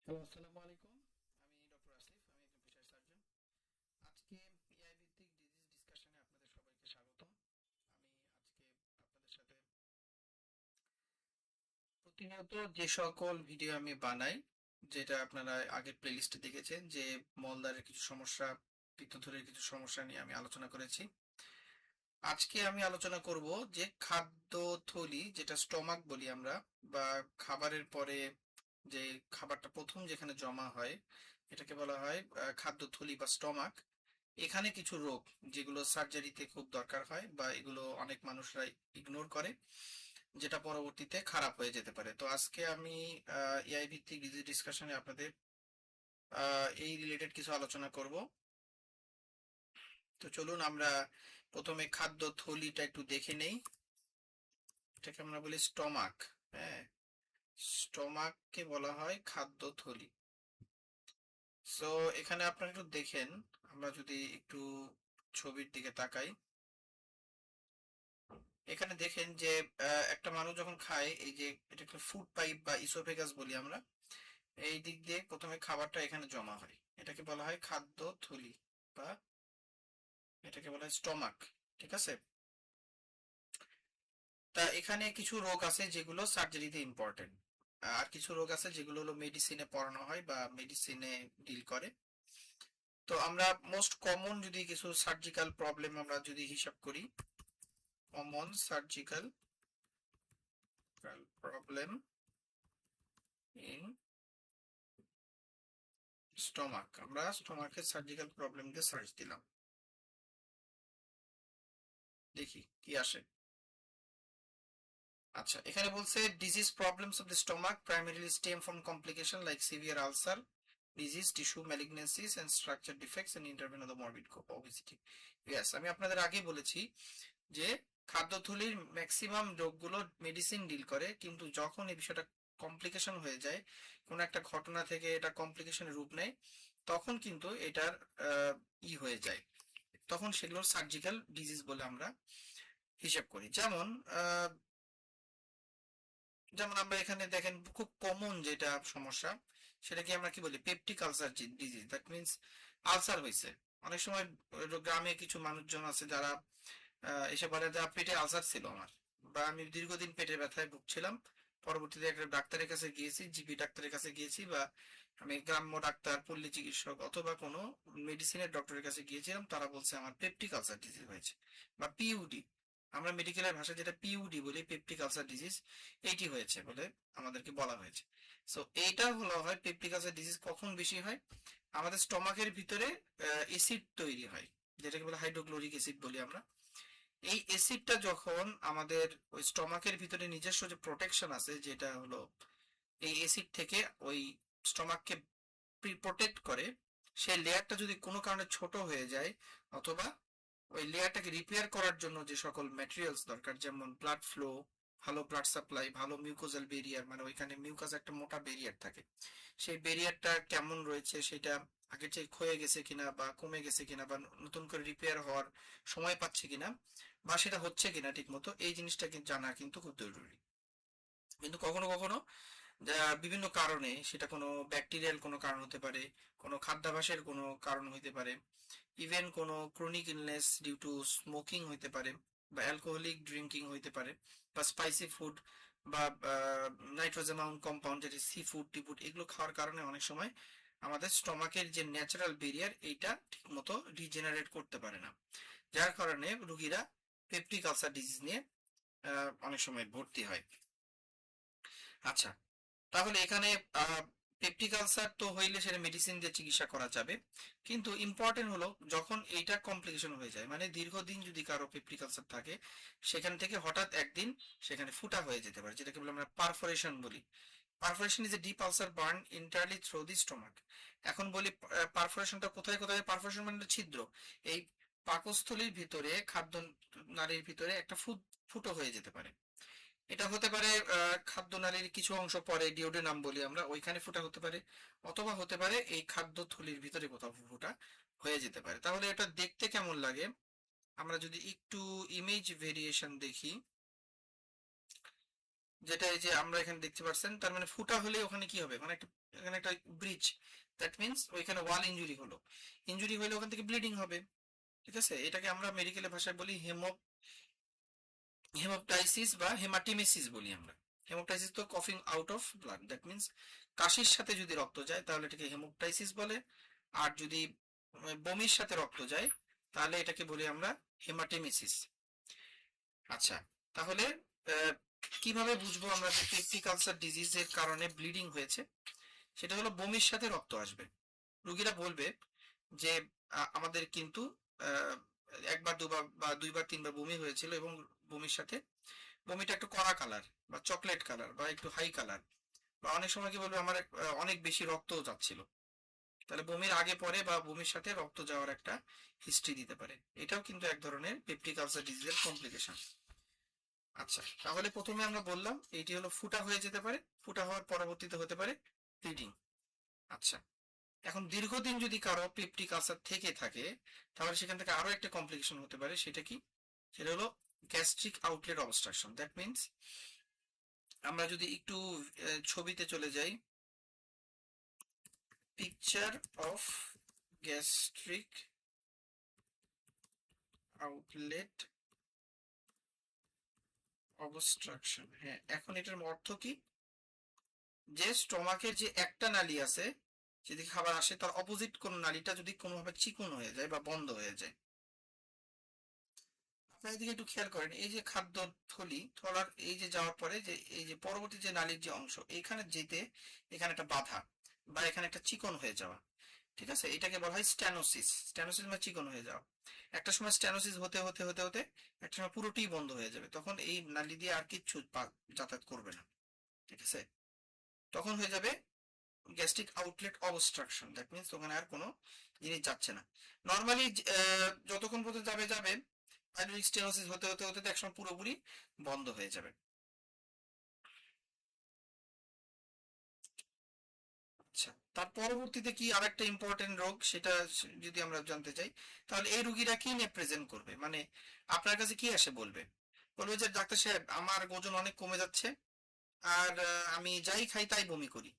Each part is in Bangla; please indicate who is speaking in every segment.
Speaker 1: হ্যালো, আসসালামু আলাইকুম। আমি ডক্টর আসিফ, আমি একজন পেশার সার্জন। আজকে এআই ভিত্তিক ডিজিজ ডিসকাশনে আপনাদের সবাইকে স্বাগতম। আমি আজকে আপনাদের সাথে প্রতিনিয়ত যে সকল ভিডিও আমি বানাই, যেটা আপনারা আগের প্লেলিস্টে দেখেছেন, যে মলদ্বারের কিছু সমস্যা, পিত্তথলির কিছু সমস্যা নিয়ে আমি আলোচনা করেছি। আজকে আমি আলোচনা করব যে খাদ্যথলি, যেটা স্টমাক বলি আমরা, বা খাবারের পরে যে খাবারটা প্রথম যেখানে জমা হয়, এটাকে বলা হয় খাদ্যথলি বা স্টমাক। এখানে কিছু রোগ যেগুলো সার্জারিতে খুব দরকার হয়, বা এগুলো অনেক মানুষরাই ইগনোর করে, যেটা পরবর্তীতে খারাপ হয়ে যেতে পারে। তো আজকে আমি এআই ভিত্তিক ডিজিজ ডিসকাশনে আপনাদের এই রিলেটেড কিছু আলোচনা করব। তো চলুন আমরা প্রথমে খাদ্যথলিটা একটু দেখে নেই। এটাকে আমরা বলি স্টমাক। হ্যাঁ, স্টমাককে বলা হয় খাদ্যথলি। সো এখানে আপনারা একটু দেখেন, আমরা যদি একটু ছবির দিকে তাকাই, এখানে দেখেন যে একটা মানুষ যখন খায়, এই যে এটা একটা ফুড পাইপ বা ইসোফেগাস বলি আমরা, এই দিক দিয়ে প্রথমে খাবারটা এখানে জমা হয়, এটাকে বলা হয় খাদ্য থলি, বা এটাকে বলা হয় স্টমাক। ঠিক আছে। তা এখানে কিছু রোগ আছে যেগুলো সার্জারিতে ইম্পর্টেন্ট, আর কিছু রোগ আছে যেগুলো হলো মেডিসিনে পড়ানো হয় বা মেডিসিনে ডিল করে। তো আমরা মোস্ট কমন যদি কিছু সার্জিক্যাল প্রবলেম আমরা যদি হিসাব করি, common surgical problem in stomach, আমরা স্টমাকের সার্জিক্যাল প্রবলেম দিয়ে সার্চ দিলাম, দেখি কি আসে। আচ্ছা, এখানে বলছে disease problems of the stomach primarily stem from complication like severe ulcer, disease, tissue malignancies and structure defects and intervene of the morbid obesity. Yes, আমি আপনাদের আগেই বলেছি যে খাদ্যথলির ম্যাক্সিমাম রোগগুলো মেডিসিন ডিল করে, কিন্তু যখন এই বিষয়টা কমপ্লিকেশন হয়ে যায়, কোনো একটা ঘটনা থেকে এটা কমপ্লিকেশনের রূপ নেয়, তখন কিন্তু এটার হয়ে যায়, তখন সেগুলো সার্জিক্যাল ডিজিজ বলে আমরা হিসেব করি। যেমন যেমন আমরা এখানে দেখেন খুব কমন যেটা সমস্যা, সেটাকে আমরা কি বলি peptic ulcer disease. That means ulcer হয়েছে। অনেক সময় গ্রামে কিছু মানুষজন আছে যারা এসে বলে যে পেটে আলসার ছিল আমার, বা আমি দীর্ঘদিন পেটের ব্যথায় ভুগছিলাম, পরবর্তীতে একটা ডাক্তারের কাছে গিয়েছি, জিপি ডাক্তারের কাছে গিয়েছি, বা আমি গ্রাম্য ডাক্তার, পল্লী চিকিৎসক অথবা কোনো মেডিসিনের ডক্টরের কাছে গিয়েছিলাম, তারা বলছে আমার পেপটিক আলসার ডিজিজ হয়েছে, বা পিইউডি, আমরা মেডিকেলের ভাষায় যেটা পিইউডি বলি, পেপটিক আলসার ডিজিজ, এইটি হয়েছে বলে আমাদেরকে বলা হয়েছে। সো এইটা হলো হয় পেপটিক আলসার ডিজিজ কখন বেশি হয়, আমাদের স্টমাকের ভিতরে অ্যাসিড তৈরি হয়, যেটাকে বলে হাইড্রোক্লোরিক অ্যাসিড বলি আমরা। এই অ্যাসিডটা যখন আমাদের ওই স্টমাকের ভিতরে নিজস্ব যে প্রোটেকশন আছে, যেটা হলো এই অ্যাসিড থেকে ওই স্টমাককে প্রোটেক্ট করে, সেই লেয়ারটা যদি কোনো কারণে ছোট হয়ে যায়, অথবা ওই লেয়ারটাকে রিপেয়ার করার জন্য যে সকল ম্যাটেরিয়ালস দরকার, যেমন ব্লাড ফ্লো, ভালো ব্লাড সাপ্লাই, ভালো মিউকোজাল বেরিয়ার, মানে ওইখানে মিউকাস একটা মোটা বেরিয়ার থাকে, সেই বেরিয়ারটা কেমন রয়েছে, সেটা আগের চেয়ে ক্ষয়ে গেছে কিনা বা কমে গেছে কিনা, বা নতুন করে রিপেয়ার হওয়ার সময় পাচ্ছে কিনা, বা সেটা হচ্ছে কিনা ঠিক মতো, এই জিনিসটা কিন্তু জানা কিন্তু খুব জরুরি। কিন্তু কখনো কখনো বিভিন্ন কারণে, সেটা কোনো ব্যাকটেরিয়াল কোনো কারণ হতে পারে, কোনো খাদ্যাভ্যাসের কোনো কারণ হইতে পারে, ইভেন কোনো chronic illness due to smoking হইতে পারে, বা অ্যালকোহলিক ড্রিঙ্কিং হইতে পারে, বা স্পাইসি ফুড, বা নাইট্রোজেনাম কম্পাউন্ড, যেটা সি ফুড টি ফুড, এগুলো খাওয়ার কারণে অনেক সময় আমাদের স্টমাকের যে ন্যাচারাল বেরিয়ার, এইটা ঠিক মতো রিজেনারেট করতে পারে না, যার কারণে রোগীরা পেপটিক আলসার ডিজিজ নিয়ে অনেক সময় ভর্তি হয়। আচ্ছা, তাহলে এখানে পেপটিক আলসার তো হইলে সেটা মেডিসিন দিয়ে চিকিৎসা করা যাবে, কিন্তু ইম্পর্টেন্ট হলো যখন এইটা কমপ্লিকেশন হয়ে যায়, মানে দীর্ঘদিন যদি কারো পেপটিক আলসার থাকে, সেখান থেকে হঠাৎ একদিন সেখানে ফুটা হয়ে যেতে পারে, যেটাকে বলে আমরা পারফোরেশন বলি। Perforation is a deep ulcer burn entirely through the stomach. এখন বলি পারফোরেশনটা কোথায় কোথায়, পারফোরেশন মানে ছিদ্র, এই পাকস্থলীর ভিতরে, খাদ্য নালীর ভিতরে একটা ফুটো হয়ে যেতে পারে। এটা হতে পারে খাদ্যনালীর কিছু অংশ পরে ডিওডেনাম বলি আমরা, ওইখানে ফোঁটা হতে পারে, অথবা হতে পারে এই খাদ্য থলির ভিতরে কোথাও ফোঁটা হয়ে যেতে পারে। তাহলে এটা দেখতে কেমন লাগে, আমরা যদি একটু ইমেজ ভেরিয়েশন দেখি, যেটা এই যে আমরা এখানে দেখতে পাচ্ছেন, তার মানে ফুটা হলে ওখানে কি হবে, মানে একটা এখানে একটা ব্রিজ, দ্যাট মিন্স ওইখানে ওয়াল ইনজুরি হলো, ইনজুরি হলে ওখান থেকে ব্লিডিং হবে। ঠিক আছে, এটাকে আমরা মেডিকেলের ভাষায় বলি হেমোপটাইসিস বা হেমাটিমেসিস বলি আমরা। হেমোপটাইসিস তো কফিং out of blood, that means কাশির সাথে যদি রক্ত যায় তাহলে এটাকে হেমোপটাইসিস বলে। আর যদি বমির সাথে রক্ত যায় তাহলে এটাকে বলি আমরা হেমাটিমেসিস। আচ্ছা, তাহলে কিভাবে বুঝবো আমরা যে পেপটিক আলসার ডিজিজের কারণে ব্লিডিং হয়েছে? সেটা হলো বমির সাথে রক্ত আসবে। রোগীরা বলবে যে আমাদের কিন্তু আহ, একবার দুবার বা দুইবার তিনবার বমি হয়েছিল এবং বমির সাথে বমিটা একটু কড়া কালার বা চকলেট কালার বা একটু হাই কালার, বা অনেক সময় কি বলবে আমার অনেক বেশি রক্তও যাচ্ছিল। তাহলে বমির আগে পরে বা বমির সাথে রক্ত যাওয়ার একটা হিস্ট্রি দিতে পারে, এটাও কিন্তু এক ধরনের পেপটিক আলসার ডিজিজের কমপ্লিকেশন। আচ্ছা, তাহলে প্রথমে আমরা বললাম এইটি হলো ফুটা হয়ে যেতে পারে, ফুটা হওয়ার পরবর্তীতে হতে পারে ব্লিডিং। আচ্ছা, এখন দীর্ঘদিন যদি কারো পেপটিক আলসার থেকে থাকে তাহলে সেখান থেকে আরো একটা কমপ্লিকেশন হতে পারে, সেটা কি? সেটা হলো gastric outlet obstruction. That means আমরা যদি একটু ছবিতে চলে যাই, picture of gastric outlet obstruction. হ্যাঁ, এখন এটার অর্থ কি? যে স্টমাকের যে একটা নালী আছে, যদি খাবার আসে তার অপোজিট কোন নালীটা যদি কোনোভাবে চিকন হয়ে যায় বা বন্ধ হয়ে যায়। আপনারা এদিকে একটু খেয়াল করেন, এই যে খাদ্য থলি থলার এই যে যাওয়ার পরে যে এই যে পরবর্তী যে নালীর যে অংশ, এখানে যেতে এখানে একটা বাধা বা এখানে একটা চিকন হয়ে যাওয়া। ঠিক আছে, এটাকে বলা হয় স্টেনোসিস। স্টেনোসিস মানে চিকন হয়ে যাওয়া। একটা সময় স্টেনোসিস হতে হতে হতে হতে একটা সময় পুরোটাই বন্ধ হয়ে যাবে, তখন এই নালী দিয়ে আর কিচ্ছু যাতায়াত করবে না। ঠিক আছে, তখন হয়ে যাবে gastric outlet obstruction. That means ওখানে আর কোনো জিনিস যাচ্ছে না। নর্মালি যতক্ষণ পর্যন্ত যাবে যাবে, পাইলোরিক স্টেনোসিস হতে হতে হতে একসময় পুরোপুরি বন্ধ হয়ে যাবে। আচ্ছা, তার পরবর্তীতে কি আরেকটা ইম্পর্টেন্ট রোগ, সেটা যদি আমরা জানতে চাই, তাহলে এই রোগীরা কি নিয়ে প্রেজেন্ট করবে, মানে আপনার কাছে কি আসে বলবে? বলবে যে ডাক্তার সাহেব আমার ওজন অনেক কমে যাচ্ছে, আর আমি যাই খাই তাই বমি করি,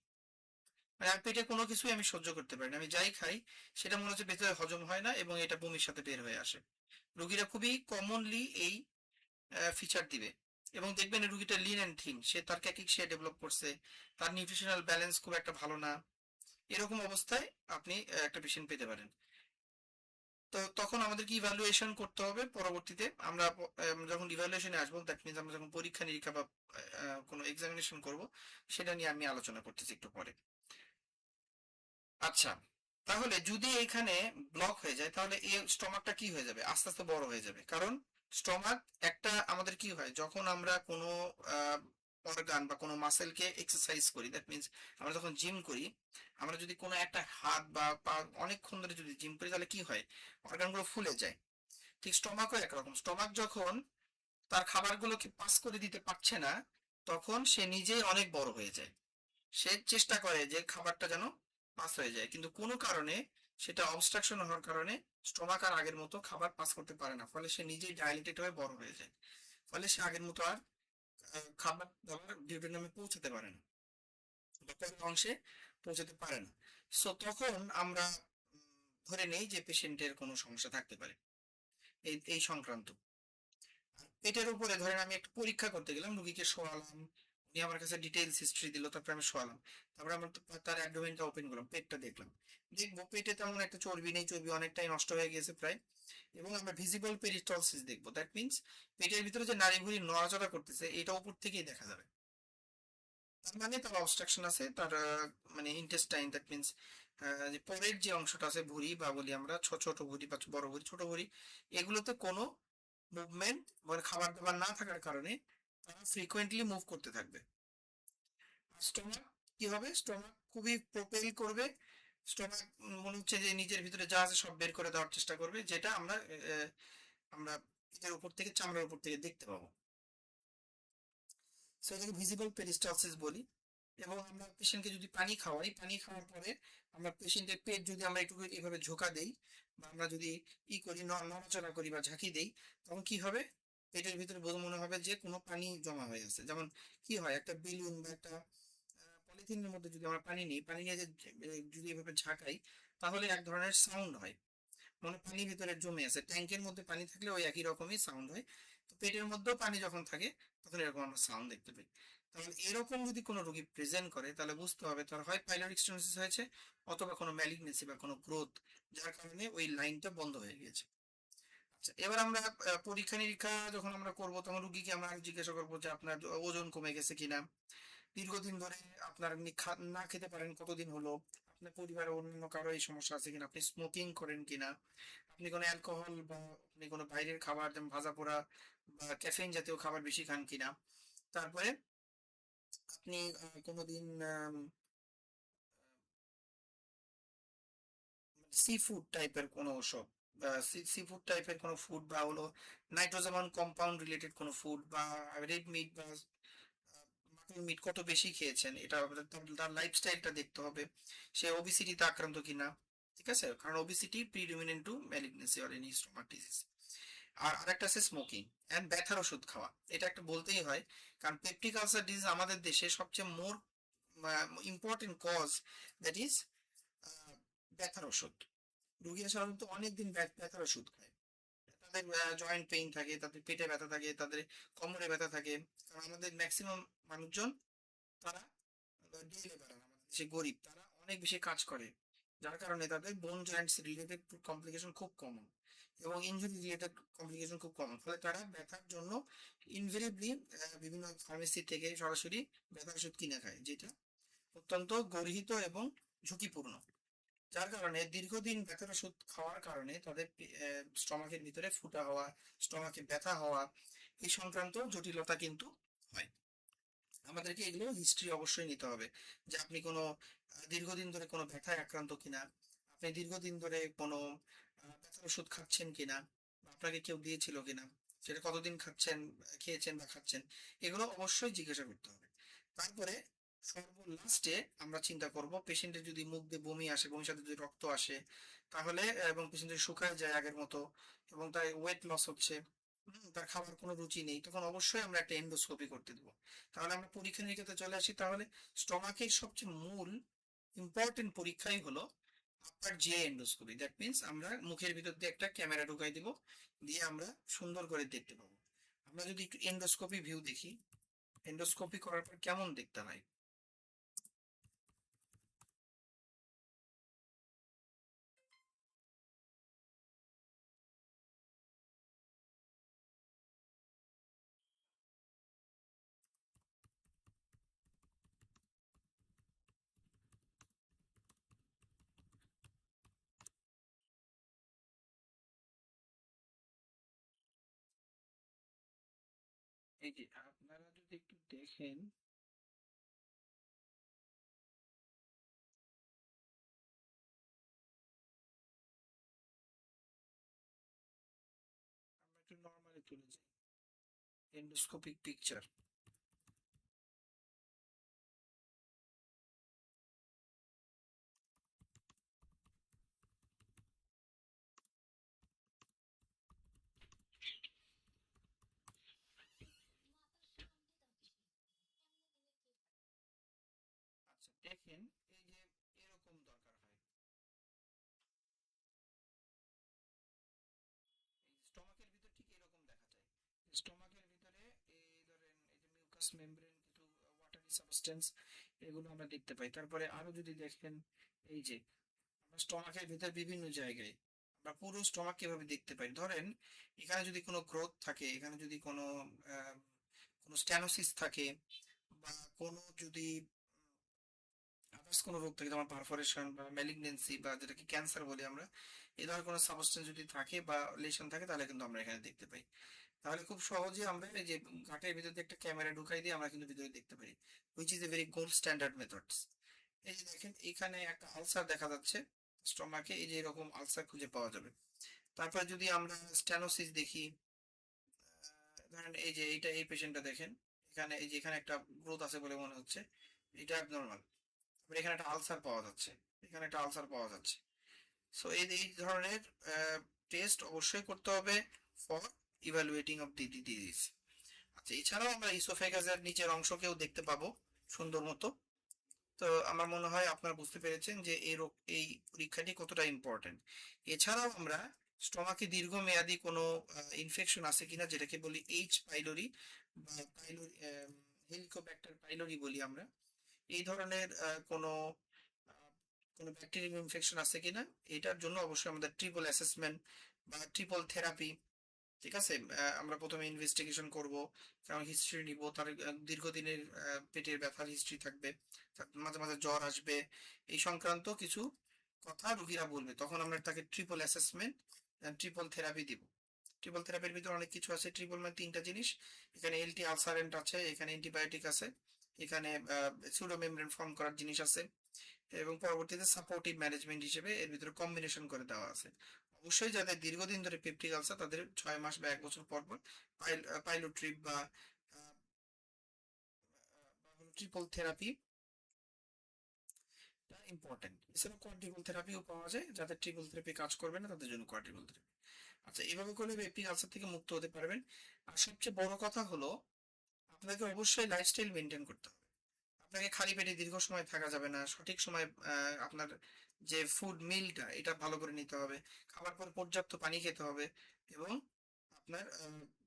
Speaker 1: মানে আর পেটে কোনো কিছুই আমি সহ্য করতে পারি না, আমি যাই খাই সেটা মনে হচ্ছে ভেতরে হজম হয় না এবং এটা বমির সাথে বের হয়ে আসে। রোগীরা খুবই কমনলি এই ফিচার দিবে। এবং দেখবেন এই রুগীটা লিন অ্যান্ড থিন, সে তার ক্যাকিক সে ডেভেলপ করছে, তার নিউট্রিশনাল ব্যালেন্স খুব একটা ভালো না, এরকম অবস্থায় আপনি একটা পেশেন্ট পেতে পারেন। তো তখন আমাদেরকে ইভ্যালুয়েশন করতে হবে। পরবর্তীতে আমরা যখন ইভ্যালুয়েশনে আসবো, দ্যাট মিনস আমরা যখন পরীক্ষা নিরীক্ষা বা কোনো এক্সামিনেশন করব, সেটা নিয়ে আমি আলোচনা করতেছি একটু পরে। আচ্ছা, তাহলে যদি এখানে ব্লক হয়ে যায় তাহলে এই স্টমাকটা কি হয়ে যাবে, আস্তে আস্তে বড় হয়ে যাবে। কারণ স্টমাক একটা আমাদের কি হয় যখন আমরা কোনো অর্গান বা কোনো মাসেলকে এক্সারসাইজ করি, দ্যাট মিন্স আমরা যখন জিম করি, আমরা যদি কোনো একটা হাত বা পা অনেকক্ষণ ধরে যদি জিম করি তাহলে কি হয়, অর্গানগুলো ফুলে যায়। ঠিক স্টমাকও একরকম, স্টমাক যখন তার খাবারগুলোকে পাস করে দিতে পারছে না তখন সে নিজেই অনেক বড় হয়ে যায়। সে চেষ্টা করে যে খাবারটা যেন পাস হয়ে যায়, কিন্তু কোনো কারণে সেটা অবস্ট্রাকশন হওয়ার কারণে স্টমাক আর আগের মতো খাবার পাস করতে পারে না, ফলে সে নিজেই ডাইলেটেড হয়ে বড় হয়ে যায়। ফলে সে আগের মতো আর খাবার দাবার ডিউডেনামে পৌঁছাতে পারে না বা কোনো অংশে পৌঁছাতে পারে না। সো তখন আমরা ধরে নেই যে পেশেন্টের কোনো সমস্যা থাকতে পারে এই এই সংক্রান্ত। এটার উপরে ধরেন আমি একটা পরীক্ষা করতে গেলাম, রুগীকে শোয়ালাম, উনি আমার কাছে ডিটেইলস হিস্ট্রি দিল, তারপরে আমি শোয়ালাম, তারপরে আমরা তার অ্যাবডোমেনটা ওপেন করলাম, পেটটা দেখলাম, দেখবো পেটে তেমন একটা চর্বি নেই, চর্বি অনেকটাই নষ্ট হয়ে গেছে প্রায়। এবং আমরা ভিজিবল পেরিস্টলসিস দেখবো, দ্যাট মিন্স পেটের ভিতরে যে নাড়িভুড়ি নড়াচড়া করতেছে এটা উপর থেকেই দেখা যাবে। তার মানে তার অবস্ট্রাকশন আছে, তার মানে ইন্টেস্টাইন, দ্যাট মিন্স যে পরের যে অংশটা আছে ভুঁড়ি বা বলি আমরা ছোট ছোট ভুঁড়ি বা বড় ভুঁড়ি ছোট ভুঁড়ি, এগুলোতে কোনো মুভমেন্ট মানে খাবার দাবার না থাকার কারণে তারা ফ্রিকোয়েন্টলি মুভ করতে থাকবে। স্টমাক কি হবে, স্টমাক খুবই প্রোপেল করবে, স্টমাক মনে হচ্ছে যে নিজের ভিতরে যা আছে সব বের করে দেওয়ার চেষ্টা করবে, যেটা আমরা আমরা এর উপর থেকে চামড়ার উপর থেকে দেখতে পাবো। সো এটাকে ভিজিবল পেরিস্টালসিস বলি। এবং আমরা পেশেন্টকে যদি পানি খাওয়াই, পানি খাওয়ার পরে আমরা পেশেন্টের পেট যদি আমরা একটু এভাবে ঝোঁকা দেই বা আমরা যদি ই করি নড়াচড়া করি বা ঝাঁকি দেই, তখন কি হবে, পেটের ভিতরে মনে হবে যে কোনো পানি জমা হয়ে আছে। যেমন কি হয়, একটা বেলুন বা একটা পলিথিনের মধ্যে যদি আমরা পানি নিই, পানি নিয়ে যদি এভাবে ঝাঁকাই, তাহলে এক ধরনের সাউন্ড হয়, মানে পানি ভিতরে জমে আছে। ট্যাঙ্কের মধ্যে পানি থাকলে ওই একই রকমই সাউন্ড হয়। তো পেটের মধ্যেও পানি যখন থাকে তখন এরকম আমরা সাউন্ড দেখতে পাই। তাহলে এরকম যদি কোনো রোগী প্রেজেন্ট করে, তাহলে বুঝতে হবে তার হয় পাইলোরিক স্টেনোসিস হয়েছে, অথবা কোনো ম্যালিগনেসি বা কোনো গ্রোথ, যার কারণে ওই লাইনটা বন্ধ হয়ে গিয়েছে। আচ্ছা, এবার আমরা পরীক্ষা নিরীক্ষা যখন আমরা করবো, তখন রুগীকে আমরা জিজ্ঞাসা করবো যে আপনার ওজন কমে গেছে কিনা, দীর্ঘদিন ধরে আপনার এমনি না খেতে পারেন কতদিন হলো, আপনার পরিবারে অন্য কারো এই সমস্যা আছে কিনা, আপনি স্মোকিং করেন কিনা, আপনি কোনো অ্যালকোহল বা আপনি কোনো বাইরের খাবার যেমন ভাজা পোড়া বা ক্যাফেইন জাতীয় খাবার বেশি খান কিনা, তারপরে আপনি কোনোদিন সি ফুড টাইপের কোনো ওষুধ, সি ফুড টাইপের কোনো ফুড, বা হলো নাইট্রোজামান কম্পাউন্ড রিলেটেড কোনো ফুড, বা রেড মিট বা মাটন মিট কত বেশি খেয়েছেন, এটা তার লাইফস্টাইলটা দেখতে হবে, সে ওবিসিটিতে আক্রান্ত কিনা। ঠিক আছে, কারণ obesity predominant to malignancy or any stomach disease. আর আরেকটা আছে স্মোকিং এন্ড ব্যথার ওষুধ খাওয়া, এটা একটা বলতেই হয়, কারণ পেপটিক আলসার ডিজিজ আমাদের দেশে সবচেয়ে more important cause, that is ব্যথার ওষুধ। রুগীরা সাধারণত অনেকদিন ব্যথার ওষুধ খায়, তাদের জয়েন্ট পেইন থাকে, তাদের পেটে ব্যথা থাকে, তাদের কোমরে ব্যথা থাকে। কারণ আমাদের ম্যাক্সিমাম মানুষজন, তারা ডে লেবার, আমাদের দেশে গরিব, তারা অনেক বেশি কাজ করে, যার কারণে তাদের বোন জয়েন্টস রিলেটেড কমপ্লিকেশন খুব কমন, এবং ইনজুরি রিলেটেড কমপ্লিকেশন খুব কমন, ফলে তারা ব্যথার জন্য ইনভেরিবলি বিভিন্ন ফার্মেসি থেকে সরাসরি ব্যথার ওষুধ কিনে খায়, যেটা অত্যন্ত গর্হিত এবং ঝুঁকিপূর্ণ। যার কারণে দীর্ঘদিন ব্যথার ওষুধ খাওয়ার কারণে তাদের স্টমাকের ভিতরে ফুটা হওয়া, স্টমাকে ব্যথা হওয়া, এই সংক্রান্ত জটিলতা কিন্তু হয়। আমাদেরকে এগুলো হিস্ট্রি অবশ্যই নিতে হবে, যে আপনি কোনো দীর্ঘদিন ধরে কোনো ব্যথায় আক্রান্ত কিনা, আপনি দীর্ঘদিন ধরে কোনো ব্যথার ওষুধ খাচ্ছেন কিনা, বা আপনাকে কেউ দিয়েছিল কিনা, সেটা কতদিন খাচ্ছেন, খেয়েছেন বা খাচ্ছেন, এগুলো অবশ্যই জিজ্ঞাসা করতে হবে। তারপরে সর্বলাস্টে আমরা চিন্তা করব, পেশেন্টের যদি মুখ দিয়ে বমি আসে, বমির সাথে যদি রক্ত আসে, তাহলে এবং পেশেন্ট যদি শুকায় যায় আগের মতো, এবং তার ওয়েট লস হচ্ছে, তার খাবার কোনো রুচি নেই, তখন অবশ্যই আমরা একটা এন্ডোস্কোপি করতে দেবো। তাহলে আমরা পরীক্ষা নিরীক্ষাতে চলে আসি, তাহলে স্টমাকের সবচেয়ে মূল ইম্পর্টেন্ট পরীক্ষাই হলো আপার জিআই এন্ডোস্কোপি। দ্যাট মিন্স আমরা মুখের ভিতর দিয়ে একটা ক্যামেরা ঢুকাই দিব, দিয়ে আমরা সুন্দর করে দেখতে পাবো। আমরা যদি একটু এন্ডোস্কোপি ভিউ দেখি, এন্ডোস্কোপি করার পর কেমন দেখতে হয়। এই যে আপনারা যদি একটু দেখেন, আমরা একটু নর্মালি চলে যাই, এন্ডোস্কোপিক পিকচার। আচ্ছা দেখেন, এই যে এরকম দরকার হয়, এই স্টমাকের ভিতর ঠিক এরকম দেখা যায়। স্টমাকের ভিতরে এই ধরেন এই যে মিউকাস মেমব্রেন, কিছু ওয়াটারি সাবস্টেন্স, এগুলো আমরা দেখতে পাই। তারপরে আরো যদি দেখেন, এই যে আমরা স্টমাকের ভিতর বিভিন্ন জায়গায় আমরা পুরো স্টমাক কিভাবে দেখতে পাই, ধরেন এখানে যদি কোনো গ্রোথ থাকে, এখানে যদি কোনো কোনো স্ট্যানোসিস থাকে, বা কোনো যদি আদার্স কোনো রোগ থাকে, যেমন পারফোরেশন বা ম্যালিগনেন্সি বা যেটাকে ক্যান্সার বলি আমরা, এই ধরনের কোনো সাবস্টেন্স যদি থাকে বা লেশন থাকে, তাহলে কিন্তু আমরা এখানে দেখতে পাই। তাহলে খুব সহজে আমরা এই যে ঘাটের ভিতর দিয়ে একটা ক্যামেরা ঢুকাই দিয়ে আমরা কিন্তু ভিতরে দেখতে পারি, which is a very gold standard methods. এই যে দেখেন, এখানে একটা আলসার দেখা যাচ্ছে স্টমাকে, এই যে এরকম আলসার খুঁজে পাওয়া যাবে। তারপর যদি আমরা স্টেনোসিস দেখি, ধরেন এই যে এইটা, এই পেশেন্টটা দেখেন, এখানে এই যে এখানে একটা গ্রোথ আছে বলে মনে হচ্ছে, এটা অ্যাবনর্মাল। তারপরে এখানে একটা আলসার পাওয়া যাচ্ছে, এখানে একটা আলসার পাওয়া যাচ্ছে। সো এই এই ধরনের টেস্ট অবশ্যই করতে হবে for evaluating of the disease. আচ্ছা, এছাড়াও আমরা ইসোফেগাসের নিচের অংশকেও দেখতে পাবো সুন্দর মতো। তো আমার মনে হয় আপনারা বুঝতে পেরেছেন যে এই পরীক্ষাটি কতটা ইম্পর্টেন্ট। এছাড়াও আমরা স্টমাকে দীর্ঘমেয়াদী কোনো ইনফেকশন আছে কিনা, যেটাকে বলি এইচ পাইলোরি বা হেলিকোব্যাক্টার পাইলোরি বলি আমরা, এই ধরনের কোনো ব্যাকটেরিয়াল ইনফেকশন আছে কিনা, এটার জন্য অবশ্যই আমাদের ট্রিপল অ্যাসেসমেন্ট বা ট্রিপল থেরাপি, ঠিক আছে, আমরা প্রথমে ইনভেস্টিগেশন করব, কারণ হিস্ট্রি নিব, তার দীর্ঘদিনের পেটের ব্যথার হিস্ট্রি থাকবে, মাঝে মাঝে জ্বর আসবে, এই সংক্রান্ত কিছু কথা রোগীরা বলবে, তখন আমরা তাকে ট্রিপল অ্যাসেসমেন্ট ট্রিপল থেরাপি দিব। ট্রিপল থেরাপির ভিতরে অনেক কিছু আছে। ট্রিপল মানে তিনটা জিনিস, এখানে এলটি আলসারেন্ট আছে, এখানে অ্যান্টিবায়োটিক আছে, এখানে সুডো মেমব্রেন ফর্ম করার জিনিস আছে, এবং পরবর্তীতে সাপোর্টিভ ম্যানেজমেন্ট হিসেবে এর ভিতরে কম্বিনেশন করে দেওয়া আছে। অবশ্যই যাদের দীর্ঘদিন ধরে পেপটিক আলসার, তাদের 6 মাস বা 1 বছর পর পর পাইলোট্রিপ বা ট্রিপল থেরাপি ইম্পর্টেন্ট। এছাড়া কোয়াড্রিপল থেরাপিও পাওয়া যায়, যাদের ট্রিপল থেরাপি কাজ করবে না তাদের জন্য কোয়াড্রিপল থেরাপি। আচ্ছা, এইভাবে করলে পেপটিক আলসার থেকে মুক্ত হতে পারবেন। আর সবচেয়ে বড় কথা হলো, আপনাকে অবশ্যই লাইফস্টাইল মেনটেন করতে হবে। আপনাকে খালি পেটে দীর্ঘ সময় থাকা যাবে না, সঠিক সময় আপনার যে ফুড মিলটা এটা ভালো করে নিতে হবে, খাবার পর পর্যাপ্ত পানি খেতে হবে, এবং আপনার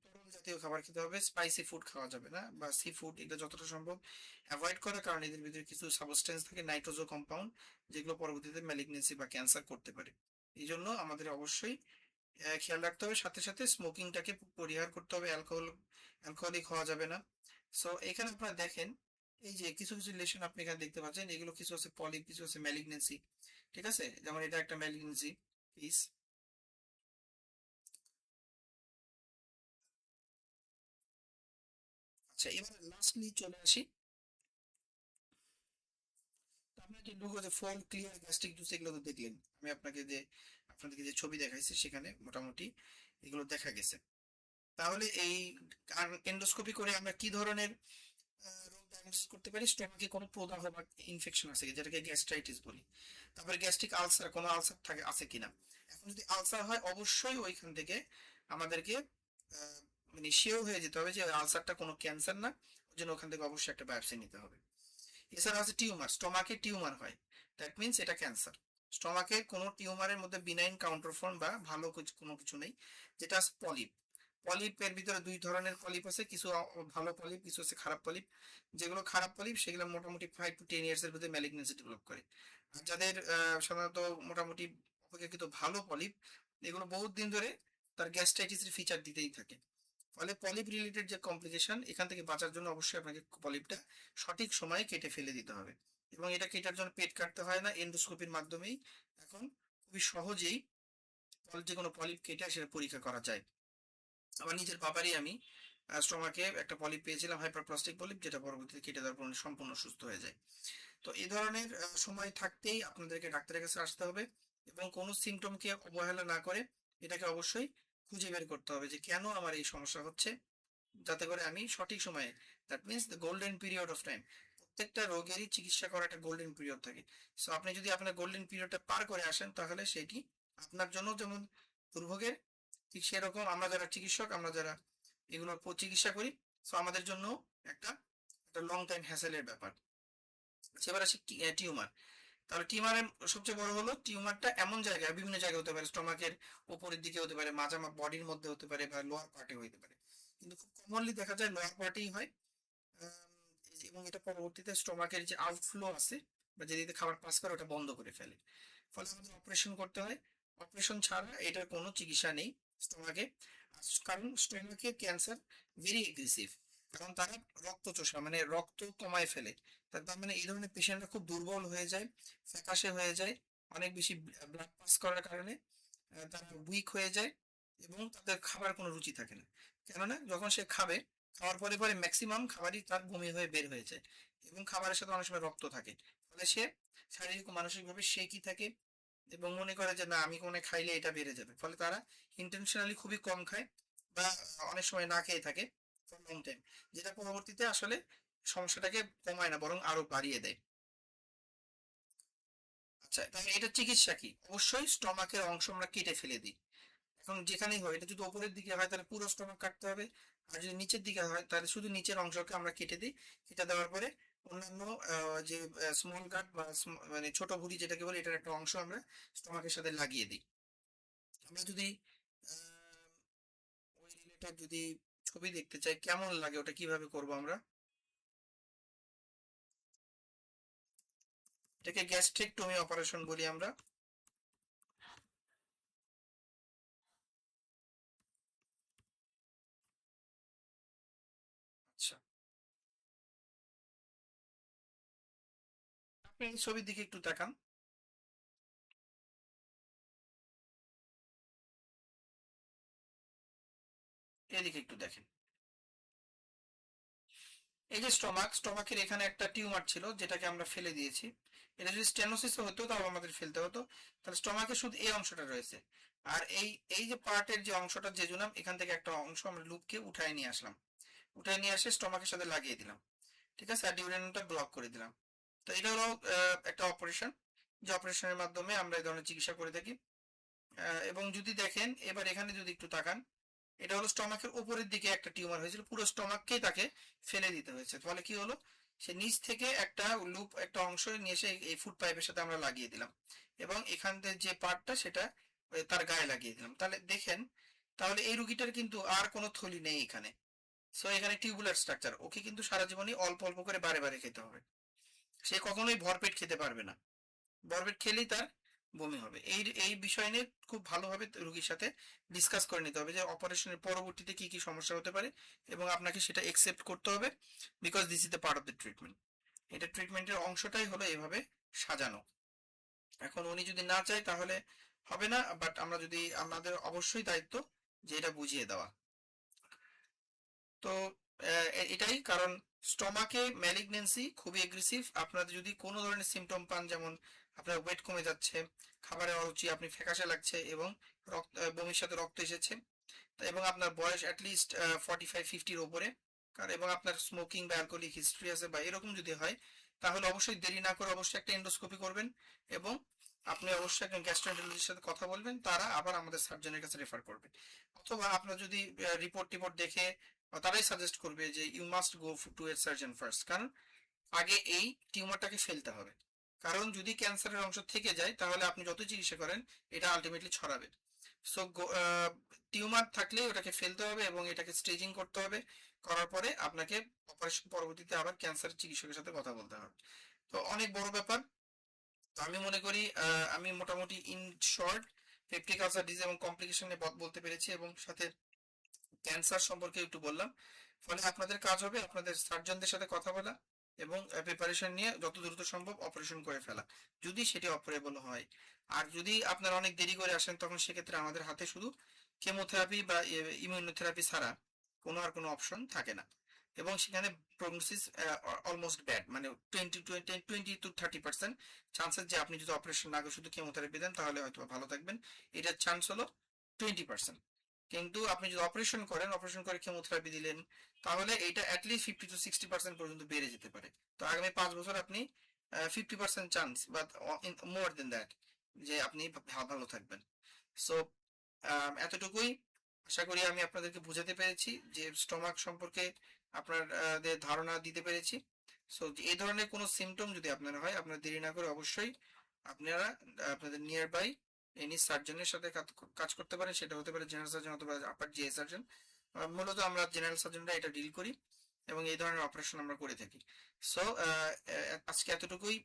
Speaker 1: তরল জাতীয় খাবার খেতে হবে, স্পাইসি ফুড খাওয়া যাবে না, বা সি ফুড এটা যতটা সম্ভব অ্যাভয়েড করার কারণে এদের ভিতরে কিছু সাবস্টেন্স থাকে, নাইট্রোজো কম্পাউন্ড, যেগুলো পরবর্তীতে ম্যালিগনেন্সি বা ক্যান্সার করতে পারে। এই জন্য আমাদের অবশ্যই খেয়াল রাখতে হবে, সাথে সাথে স্মোকিংটাকে পরিহার করতে হবে, অ্যালকোহলিক হওয়া যাবে না। সো এখানে আপনারা দেখেন, এই যে কিছু কিছু লেশন আপনি এখানে দেখতে পাচ্ছেন, এগুলো কিছু আছে পলিপ, কিছু আছে ম্যালিগনেন্সি, ঠিক আছে, যেমন এটা একটা ম্যালিগনেন্সি পিস। আচ্ছা, এবার লাস্টলি চলে আসি, আপনার যে লোগো যে ফল ক্লিয়ার গ্যাস্ট্রিক জুস, এগুলো তো দেখলেন, আমি আপনাদেরকে যে ছবি দেখাইছি সেখানে মোটামুটি এগুলো দেখা গেছে। তাহলে এই এন্ডোস্কোপি করে আমরা কি ধরনের রোগ ডায়াগনোসিস করতে পারি? স্টমাকে কোনো প্রদাহ বা ইনফেকশন আছে কি, যেটাকে গ্যাস্ট্রাইটিস বলি। তারপরে গ্যাস্ট্রিক আলসার, কোনো আলসার থাকে আছে কিনা। এখন যদি আলসার হয়, অবশ্যই ওইখান থেকে আমাদেরকে মানে শিওর হয়ে যেতে হবে যে আলসারটা কোনো ক্যান্সার না, ওই জন্য ওখান থেকে অবশ্যই একটা বায়োপসি নিতে হবে। এছাড়া আছে টিউমার, স্টমাকে টিউমার হয়, দ্যাট মিনস এটা ক্যান্সার। স্টমাকের কোনো টিউমারের মধ্যে বিনাইন কাউন্টারফর্ম বা ভালো কোনো কিছু নেই, যেটা আছে পলিপ। পলিপের ভিতরে দুই ধরনের পলিপ আছে, কিছু ভালো পলিপ, কিছু আছে খারাপ পলিপ। যেগুলো খারাপ পলিপ সেগুলো মোটামুটি 5 to 10 years এর ভিতরে ম্যালিগনেন্সি ডেভেলপ করে। আর যাদের সাধারণত মোটামুটি অপেক্ষাকৃত ভালো পলিপ, এগুলো বহুত দিন ধরে তার গ্যাস্ট্রাইটিসের ফিচার দিতেই থাকে। ফলে পলিপ রিলেটেড যে কমপ্লিকেশন, এখান থেকে বাঁচার জন্য অবশ্যই আপনাকে পলিপটা সঠিক সময়ে কেটে ফেলে দিতে হবে, এবং এটা কেটার জন্য পেট কাটতে হয় না, এন্ডোস্কোপির মাধ্যমেই এখন খুবই সহজেই যে কোনো পলিপ কেটে সেটা পরীক্ষা করা যায়। আমার নিজের বাবারই আমি স্টমাকে একটা পলিপ পেয়েছিলাম, হাইপারপ্লাস্টিক পলিপ, যেটা পরবর্তীতে কেটে দেওয়ার পর সম্পূর্ণ সুস্থ হয়ে যায়। তো এই ধরনের সময় থাকতেই আপনাদেরকে ডাক্তারের কাছে আসতে হবে, এবং কোনো সিমটমকে অবহেলা না করে এটাকে অবশ্যই খুঁজে বের করতে হবে যে কেন আমার এই সমস্যা হচ্ছে, যাতে করে আমি সঠিক সময়ে, that means the golden period of time, প্রত্যেকটা রোগেরই চিকিৎসা করার একটা গোল্ডেন পিরিয়ড থাকে। সো আপনি যদি আপনার গোল্ডেন পিরিয়ডটা পার করে আসেন, তাহলে সেটি আপনার জন্য যেমন দুর্ভোগের, ঠিক সেরকম আমরা যারা চিকিৎসক, আমরা যারা এগুলোর চিকিৎসা করি, সো আমাদের জন্য একটা একটা লং টাইম হ্যাসেলের ব্যাপার। এবার আসি টিউমার। তাহলে টিউমারের সবচেয়ে বড় হলো, টিউমারটা এমন জায়গায়, বিভিন্ন জায়গায় হতে পারে, স্টমাকের উপরের দিকে হতে পারে, বডির মধ্যে হতে পারে, বা লোয়ার পার্টে হতে পারে, কিন্তু খুব কমনলি দেখা যায় লোয়ার পার্টেই হয়। এবং এটা পরবর্তীতে স্টমাকের যে আউটফ্লো আছে বা যেদিকে খাবার পাস করে ওটা বন্ধ করে ফেলে, ফলে আমাদের অপারেশন করতে হয়। অপারেশন ছাড়া এটার কোনো চিকিৎসা নেই স্টমাকে। কারণ স্টমাকের ক্যান্সার ভেরি এগ্রেসিভ, কারণ তারা রক্ত চোষা, মানে রক্ত কমায় ফেলে। তার মানে এই ধরনের পেশেন্টরা খুব দুর্বল হয়ে যায়, ফ্যাকাশে হয়ে যায়, অনেক বেশি ব্লাড পাস করার কারণে তারা উইক হয়ে যায়, এবং তাদের খাবার কোনো রুচি থাকে না। কেননা যখন সে খাবে, খাওয়ার পরে পরে ম্যাক্সিমাম খাবারই তার বমি হয়ে বের হয়ে যায়, এবং খাবারের সাথে অনেক সময় রক্ত থাকে, ফলে সে শারীরিক ও মানসিকভাবে শেকি থাকে, এবং মনে করে যে না আমি কোনো খাইলে এটা বেড়ে যাবে, ফলে তারা ইন্টেনশনালি খুবই কম খায়, বা অনেক সময় না খেয়ে থাকে ফর লং টাইম, যেটা পরবর্তীতে আসলে সমস্যাটাকে কমায় না, বরং আরো বাড়িয়ে দেয়। আচ্ছা, তাহলে এটা চিকিৎসা কি? অবশ্যই স্টমাকের অংশ আমরা কেটে ফেলে দিই। এখন যেখানেই হয়, এটা যদি উপরের দিকে হয় তাহলে পুরো স্টমাক কাটতে হবে, আর যদি নিচের দিকে হয় তাহলে শুধু নিচের অংশকে আমরা কেটে দিই। কেটে দেওয়ার পরে অন্যান্য যে স্মল কাট বা মানে ছোট ভুঁড়ি যেটাকে বলি, এটার একটা অংশ আমরা স্টমাকের সাথে লাগিয়ে দিই। আমরা যদি ওই রিলেটেড যদি ছবি দেখতে চাই কেমন লাগে, ওটা কিভাবে করব আমরা, এটাকে গ্যাস্ট্রেক্টমি অপারেশন বলি আমরা। আচ্ছা, আপনি এই ছবির দিকে একটু তাকান। এদিকে একটু দেখেন। এই যে স্টমাকের এখানে একটা টিউমার ছিল যেটাকে আমরা ফেলে দিয়েছি। এটা যদি স্টেনোসিস হতো তাও আমাদের ফেলতে হতো। তাহলে স্টমাকের শুধু এই অংশটা রয়েছে। আর এই এই যে পার্টের যে অংশটা জেজুনাম, এখান থেকে একটা অংশ আমরা লুপকে উঠায় নিয়ে আসলাম। উঠায় নিয়ে এসে স্টমাকের সাথে লাগিয়ে দিলাম। ঠিক আছে, আর ডিউরেনমটা ব্লক করে দিলাম। তো এটা হলো একটা অপারেশন, যে অপারেশনের মাধ্যমে আমরা এই ধরনের চিকিৎসা করে থাকি। এবং যদি দেখেন এবার এখানে যদি একটু তাকান, এটা হলো স্টমাকের উপরের দিকে একটা টিউমার হয়েছিল, পুরো স্টমাককেই তাকে ফেলে দিতে হয়েছে। ফলে কি হলো, সে নিচ থেকে একটা লুপ, একটা অংশ নিয়ে এসে এই ফুড পাইপের সাথে আমরা লাগিয়ে দিলাম, এবং এখান থেকে যে পার্টটা সেটা তার গায়ে লাগিয়ে দিলাম। তাহলে দেখেন, তাহলে এই রুগীটার কিন্তু আর কোনো থলি নেই এখানে। সো এখানে টিউবুলার স্ট্রাকচার, ওকে কিন্তু সারা জীবনই অল্প অল্প করে বারে বারে খেতে হবে। সে কখনোই ভরপেট খেতে পারবে না। ভরপেট খেলেই তার বমি হবে। এই এই বিষয় নিয়ে খুব ভালোভাবে রোগীর সাথে ডিসকাস করে নিতে হবে যে অপারেশনের পরবর্তীতে কি কি সমস্যা হতে পারে, এবং আপনাকে সেটা একসেপ্ট করতে হবে, because this is the part of the treatment. এটা ট্রিটমেন্টের অংশটাই হলো এভাবে সাজানো। এখন উনি যদি না চায় তাহলে হবে না, বাট আমরা যদি, আমাদের অবশ্যই দায়িত্ব যে এটা বুঝিয়ে দেওয়া। তো এটাই কারণ, স্টমাকে ম্যালিগনেন্সি খুবই এগ্রেসিভ। আপনাদের যদি কোনো ধরনের সিমটম পান, যেমন আপনার ওয়েট কমে যাচ্ছে, খাবারের অরুচি, আপনি ফ্যাকাশে লাগছে, এবং রক্ত, বমির সাথে রক্ত এসেছে, এবং আপনার বয়স অ্যাটলিস্ট 45-50-র উপরে, কারণ এবং আপনার স্মোকিং বা অ্যালকোহলিক হিস্ট্রি আছে বা এরকম যদি হয়, তাহলে অবশ্যই দেরি না করে অবশ্যই একটা এন্ডোস্কোপি করবেন, এবং আপনি অবশ্যই একজন গ্যাস্ট্রোএন্টারোলজিস্টের সাথে কথা বলবেন, তারা আবার আমাদের সার্জনের কাছে রেফার করবে। অথবা আপনার যদি রিপোর্ট টিপোর্ট দেখে তারাই সাজেস্ট করবে যে you must go to a surgeon first, কারণ আগে এই টিউমারটাকে ফেলতে হবে। কারণ যদি ক্যান্সারের অংশ থেকে যায় তাহলে আপনি যত চিকিৎসা করেন এটা আলটিমেটলি ছড়াবে। সো টিউমার থাকলে ওটাকে ফেলতে হবে এবং এটাকে স্টেজিং করতে হবে। করার পরে আপনাকে অপারেশন পরবর্তীতে আবার ক্যান্সার চিকিৎসকের সাথে কথা বলতে হবে। তো অনেক বড় ব্যাপার। তো আমি মনে করি আমি মোটামুটি in short peptic ulcer disease এবং কমপ্লিকেশন নিয়ে বলতে পেরেছি, এবং সাথে ক্যান্সার সম্পর্কে একটু বললাম। ফলে আপনাদের কাজ হবে আপনাদের সার্জনদের সাথে কথা বলা এবং প্রিপারেশন নিয়ে যত দ্রুত সম্ভব অপারেশন করে ফেলা, যদি সেটি অপারেবল হয়। আর যদি আপনারা অনেক দেরি করে আসেন, তখন সেক্ষেত্রে আমাদের হাতে শুধু কেমোথেরাপি বা ইমিউনোথেরাপি ছাড়া কোনো আর কোনো অপশন থাকে না, এবং সেখানে প্রগনোসিস অলমোস্ট ব্যাড, মানে 20-30% চান্সেস যে আপনি যদি অপারেশন না করে শুধু কেমোথেরাপি দেন তাহলে হয়তো ভালো থাকবেন, এটার চান্স হলো 20%। কিন্তু আপনি যদি অপারেশন করেন, অপারেশন করে কেমোথেরাপি দিলেন, তাহলে এটা অ্যাটলিস্ট 50-60% পর্যন্ত বেড়ে যেতে পারে। তো আগামী 5 বছর আপনি 50% চান্স বা মোর দেন দ্যাট যে আপনি ভালো থাকবেন। সো এতটুকুই। আশা করি আমি আপনাদেরকে বুঝাতে পেরেছি, যে স্টমাক সম্পর্কে আপনাদের ধারণা দিতে পেরেছি। সো এই ধরনের কোনো সিমটম যদি আপনার হয়, আপনারা দেরি না করে অবশ্যই আপনারা আপনাদের নিয়ার বাই এনি সার্জনের সাথে কাজ করতে পারেন। সেটা হতে পারে জেনারেল সার্জন অথবা আপার জিআই সার্জন। মূলত আমরা জেনারেল সার্জনরা এটা ডিল করি এবং এই ধরনের অপারেশন আমরা করে থাকি। সো আজকে এতটুকুই।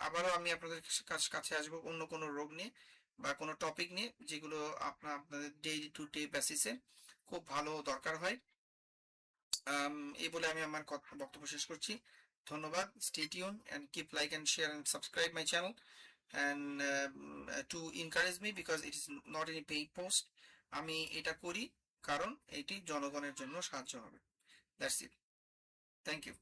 Speaker 1: আবারও আমি আপনাদের কাছে আসবো অন্য কোনো রোগ নিয়ে বা কোনো টপিক নিয়ে, যেগুলো আপনাদের ডে টু ডে বেসিসে খুব ভালো দরকার হয়। এই বলে আমি আমার বক্তব্য শেষ করছি। ধন্যবাদ। Stay tune and keep like and share and subscribe my channel, and to encourage me, because it is not any paid post. আমি এটা করি কারণ এটি জনগণের জন্য সাহায্য হবে। That's it. Thank you.